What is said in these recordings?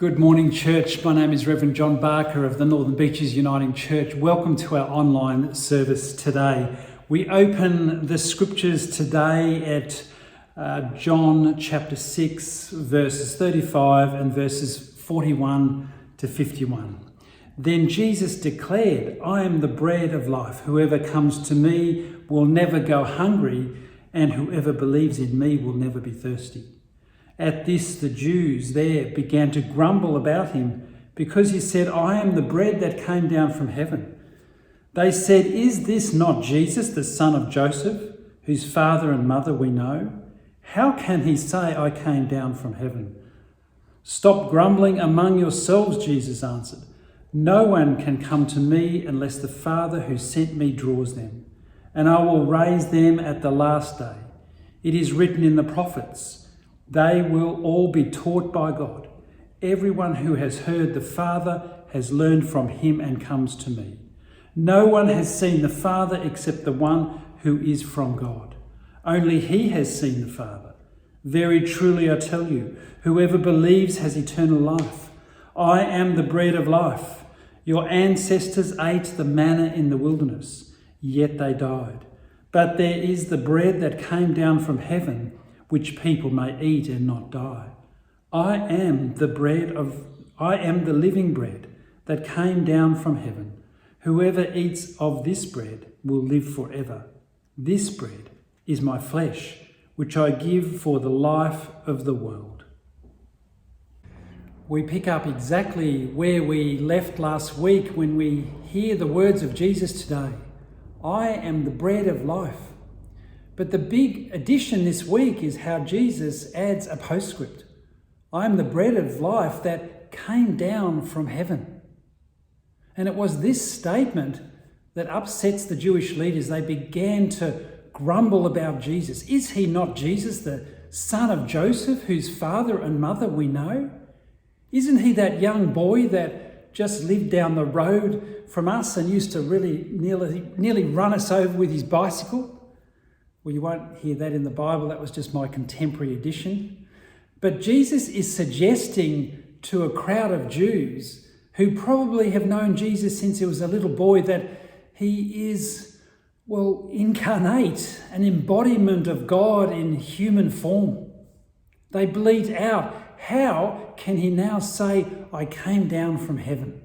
Good morning, church. My name is Reverend John Barker of the Northern Beaches Uniting Church. Welcome to our online service today. We open the scriptures today at John chapter 6, verses 35 and verses 41 to 51. Then Jesus declared, "I am the bread of life. Whoever comes to me will never go hungry, and whoever believes in me will never be thirsty." At this, the Jews there began to grumble about him because he said, "I am the bread that came down from heaven." They said, "Is this not Jesus, the son of Joseph, whose father and mother we know? How can he say, 'I came down from heaven'?" "Stop grumbling among yourselves," Jesus answered. "No one can come to me unless the Father who sent me draws them, and I will raise them at the last day. It is written in the prophets, they will all be taught by God. Everyone who has heard the Father has learned from him and comes to me. No one has seen the Father except the one who is from God. Only he has seen the Father. Very truly I tell you, whoever believes has eternal life. I am the bread of life. Your ancestors ate the manna in the wilderness, yet they died. But there is the bread that came down from heaven, which people may eat and not die. I am the living bread that came down from heaven. Whoever eats of this bread will live forever. This bread is my flesh, which I give for the life of the world." We pick up exactly where we left last week when we hear the words of Jesus today. I am the bread of life. But the big addition this week is how Jesus adds a postscript. I am the bread of life that came down from heaven. And it was this statement that upsets the Jewish leaders. They began to grumble about Jesus. Is he not Jesus, the son of Joseph, whose father and mother we know? Isn't he that young boy that just lived down the road from us and used to really nearly run us over with his bicycle? Well, you won't hear that in the Bible. That was just my contemporary edition. But Jesus is suggesting to a crowd of Jews who probably have known Jesus since he was a little boy that he is, incarnate, an embodiment of God in human form. They bleat out, how can he now say, "I came down from heaven"?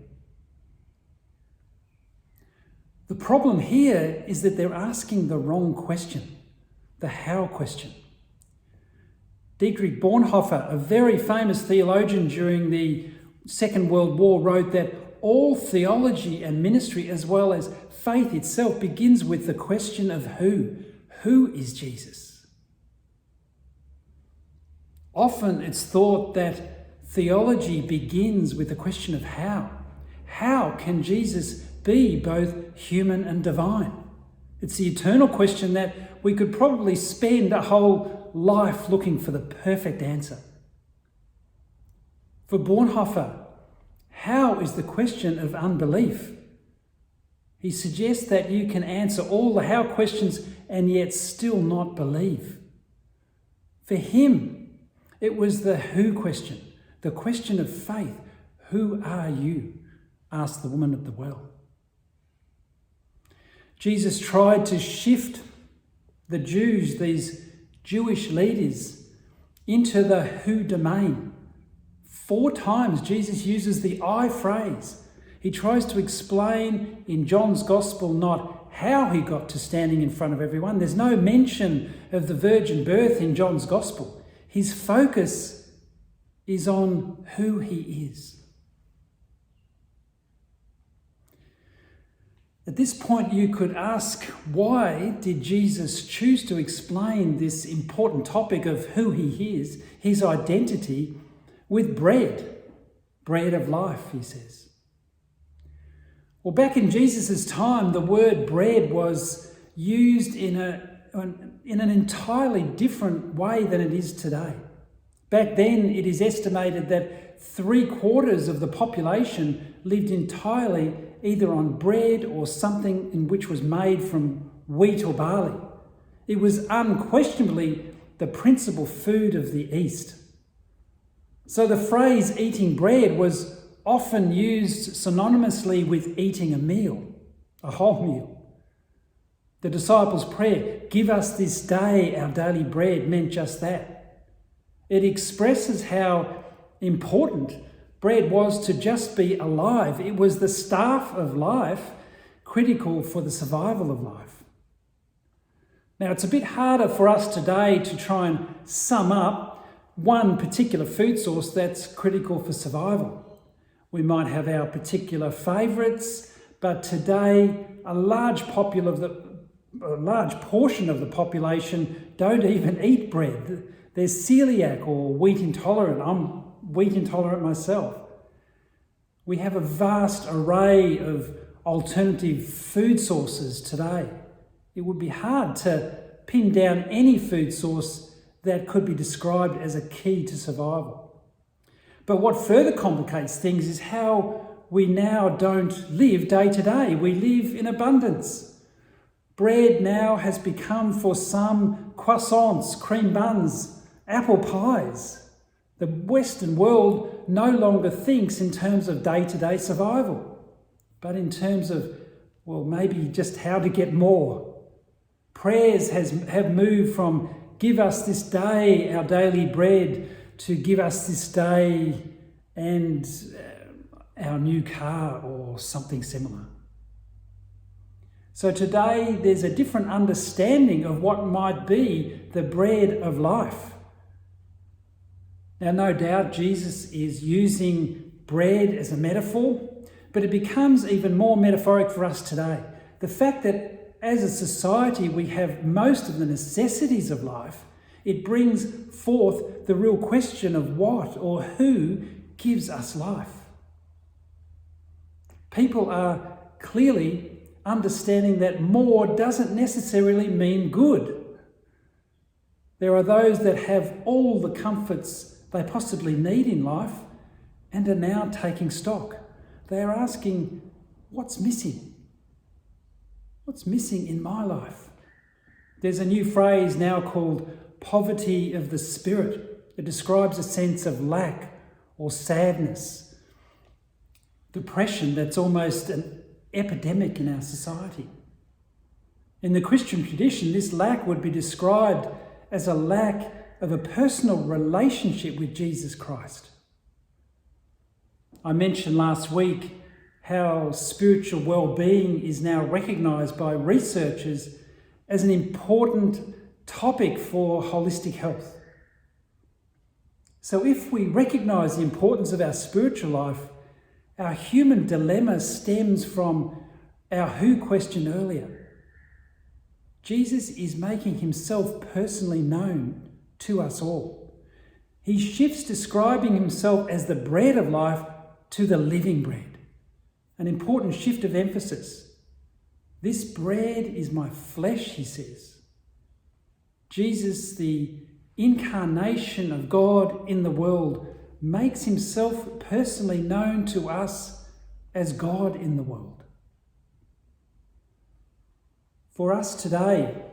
The problem here is that they're asking the wrong question. The how question. Dietrich Bonhoeffer, a very famous theologian during the Second World War, wrote that all theology and ministry, as well as faith itself, begins with the question of who. Who is Jesus? Often it's thought that theology begins with the question of how. How can Jesus be both human and divine? It's the eternal question that we could probably spend a whole life looking for the perfect answer. For Bonhoeffer, how is the question of unbelief. He suggests that you can answer all the how questions and yet still not believe. For him, it was the who question, the question of faith. Who are you? Asked the woman at the well. Jesus tried to shift the Jews, these Jewish leaders, into the who domain. 4 times Jesus uses the I phrase. He tries to explain in John's Gospel not how he got to standing in front of everyone. There's no mention of the virgin birth in John's Gospel. His focus is on who he is. At this point, you could ask, why did Jesus choose to explain this important topic of who he is, his identity, with bread? Bread of life, he says. Well, back in Jesus' time, the word bread was used in an entirely different way than it is today. Back then, it is estimated that 3/4 of the population lived entirely either on bread or something in which was made from wheat or barley. It was unquestionably the principal food of the East. So the phrase eating bread was often used synonymously with eating a meal, a whole meal. The disciples' prayer, "Give us this day our daily bread," meant just that. It expresses how important bread was to just be alive. It was the staff of life, critical for the survival of life. Now, it's a bit harder for us today to try and sum up one particular food source that's critical for survival. We might have our particular favourites, but today a large portion of the population don't even eat bread. They're celiac or wheat intolerant. I'm wheat intolerant myself. We have a vast array of alternative food sources today. It would be hard to pin down any food source that could be described as a key to survival. But what further complicates things is how we now don't live day to day. We live in abundance. Bread now has become for some croissants, cream buns, apple pies. The Western world no longer thinks in terms of day-to-day survival, but in terms of, well, maybe just how to get more. Prayers have moved from "give us this day our daily bread" to "give us this day and our new car," or something similar. So today there's a different understanding of what might be the bread of life. Now, no doubt Jesus is using bread as a metaphor, but it becomes even more metaphoric for us today. The fact that as a society we have most of the necessities of life, it brings forth the real question of what or who gives us life. People are clearly understanding that more doesn't necessarily mean good. There are those that have all the comforts they possibly need in life and are now taking stock. They are asking, what's missing? What's missing in my life? There's a new phrase now called poverty of the spirit. It describes a sense of lack or sadness, depression that's almost an epidemic in our society. In the Christian tradition, this lack would be described as a lack of a personal relationship with Jesus Christ. I mentioned last week how spiritual well-being is now recognised by researchers as an important topic for holistic health. So if we recognise the importance of our spiritual life, our human dilemma stems from our who question earlier. Jesus is making himself personally known to us all. He shifts describing himself as the bread of life to the living bread. An important shift of emphasis. This bread is my flesh, he says. Jesus, the incarnation of God in the world, makes himself personally known to us as God in the world. For us today,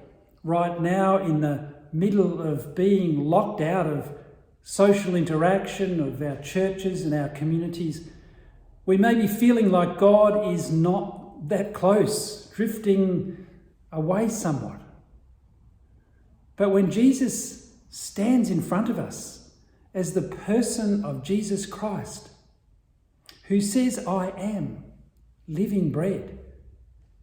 right now in the middle of being locked out of social interaction of our churches and our communities, we may be feeling like God is not that close, drifting away somewhat. But when Jesus stands in front of us as the person of Jesus Christ, who says, "I am living bread,"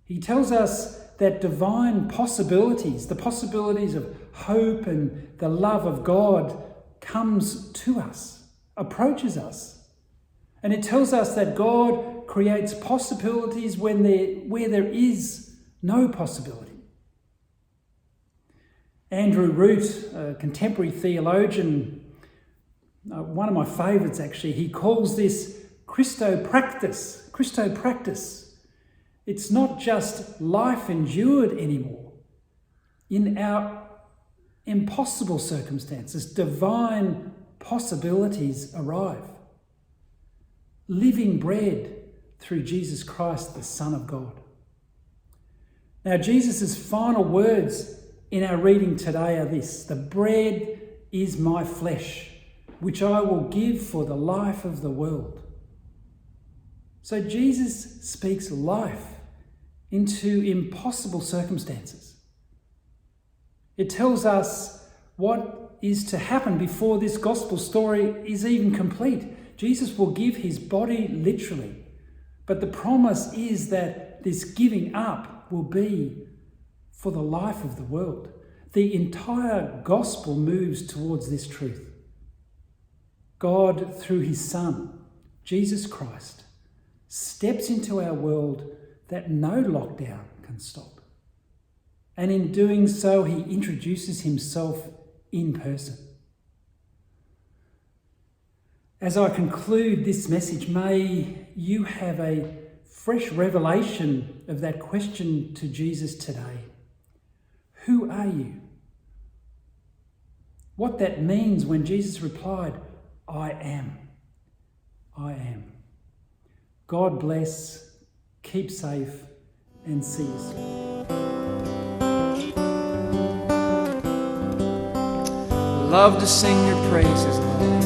he tells us that divine possibilities, the possibilities of hope and the love of God, comes to us, approaches us. And it tells us that God creates possibilities where there is no possibility. Andrew Root, a contemporary theologian, one of my favourites actually, he calls this Christopractice. It's not just life endured anymore. In our impossible circumstances, divine possibilities arrive. Living bread through Jesus Christ, the Son of God. Now, Jesus' final words in our reading today are this: "The bread is my flesh." which I will give for the life of the world. So Jesus speaks life into impossible circumstances. It tells us what is to happen before this gospel story is even complete. Jesus will give his body literally, but the promise is that this giving up will be for the life of the world. The entire gospel moves towards this truth. God, through his Son, Jesus Christ, steps into our world that no lockdown can stop. And in doing so, he introduces himself in person. As I conclude this message, may you have a fresh revelation of that question to Jesus today. Who are you? What that means when Jesus replied, I am. I am. God bless, keep safe, and see you soon. Love to sing your praises, Lord.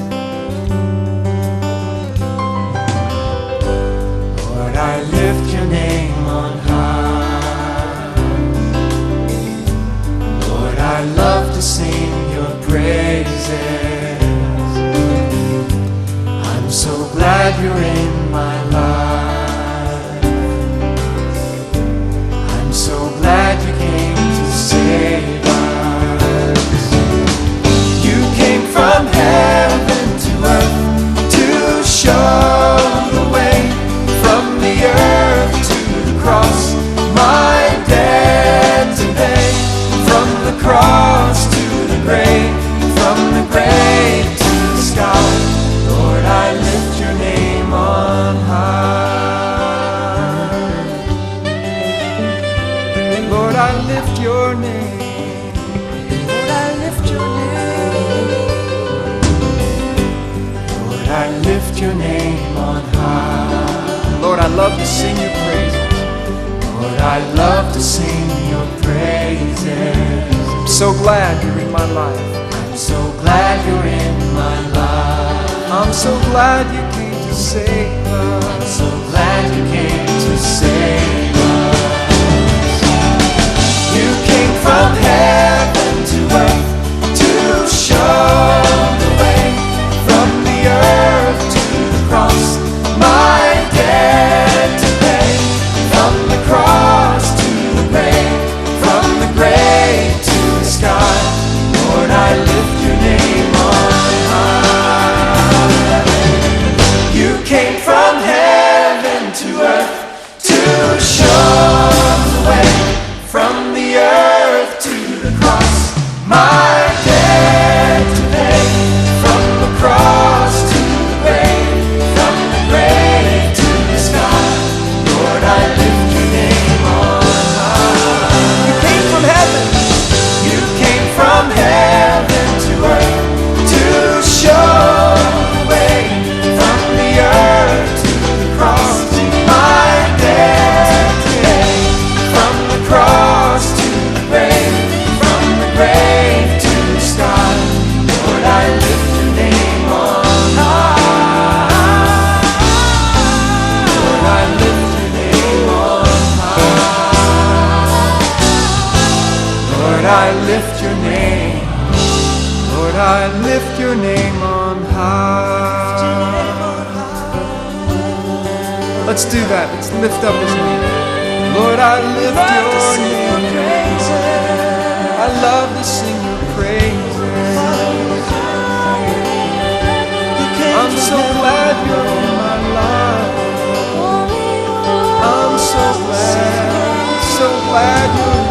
Lord, I lift your name on high. Lord, I love to sing your praises. I'm so glad you're in my life. I'm so glad you came to save us. You came from heaven to earth to show the way, from the earth to the cross, my debt to pay, from the cross to the grave, from the grave to the sky. Lord, I lift your name on high. Lord, I lift your name. Lord, I lift your name. Lord, I lift your name on high. Lord, I love to sing your praises. Lord, I love to sing your praises. I'm so glad you're in my life. I'm so glad you're in my life. I'm so glad you came to save us. I'm so glad you came to save us. You came from heaven to earth to show the way, from the earth to the cross, my debt to pay, from the cross to the grave, from the grave to the sky. Lord, I lift your name on high. You came from heaven to earth to show the way, from the earth to the cross, my debt to pay, from the cross to the grave, from the grave to the sky. Lord, I lift your name on high. You came from heaven. You came from heaven to earth to show the way, from the earth to the cross, my debt to pay, from the cross to the grave, from the grave to the sky. Lord, I lift your name on high. Lord, I lift your name on high. Lord, I lift your name. Lord, I lift your name on high. Let's do that. Let's lift up his name. Lord, I lift your name. I love to sing your praises. I'm so glad you're in my life. I'm so glad you're